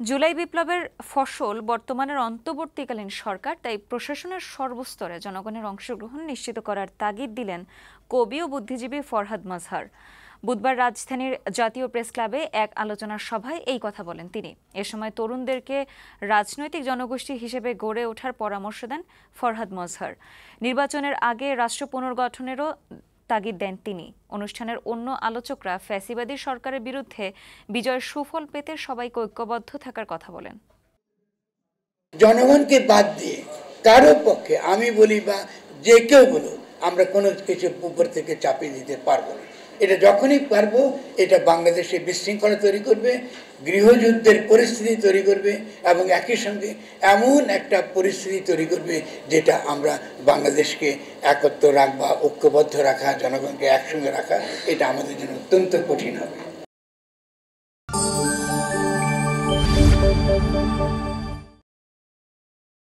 জুলাই বিপ্লবের ফসল বর্তমানের অন্তর্বর্তীকালীন সরকার, তাই প্রশাসনের সর্বস্তরে জনগণের অংশগ্রহণ নিশ্চিত করার তাগিদ দিলেন কবি ও বুদ্ধিজীবী ফরহাদ মাজহার। বুধবার রাজধানীর জাতীয় প্রেস ক্লাবে এক আলোচনা সভায় এই কথা বলেন তিনি। এ সময় তরুণদেরকে রাজনৈতিক জনগোষ্ঠী হিসেবে গড়ে ওঠার পরামর্শ দেন ফরহাদ মাজহার। নির্বাচনের আগে রাষ্ট্র পুনর্গঠনেরও তাগিদ দেন তিনি। অনুষ্ঠানের অন্য আলোচকরা ফ্যাসিবাদী সরকারের বিরুদ্ধে বিজয়ের সুফল পেতে সবাইকে ঐক্যবদ্ধ থাকার কথা বলেন। জনগণকে বাদ দিয়ে কারো পক্ষে আমি বলি বা যে কেউ বলুক আমরা কোনো কিছু উপর থেকে চাপিয়ে দিতে পারবো না। এটা যখনই পারবো এটা বাংলাদেশে বিশৃঙ্খলা তৈরি করবে, গৃহযুদ্ধের পরিস্থিতি তৈরি করবে এবং একই সঙ্গে এমন একটা পরিস্থিতি তৈরি করবে যেটা আমরা বাংলাদেশকে একত্র রাখবা, ঐক্যবদ্ধ রাখা, জনগণকে একসঙ্গে রাখা, এটা আমাদের জন্য অত্যন্ত কঠিন হবে।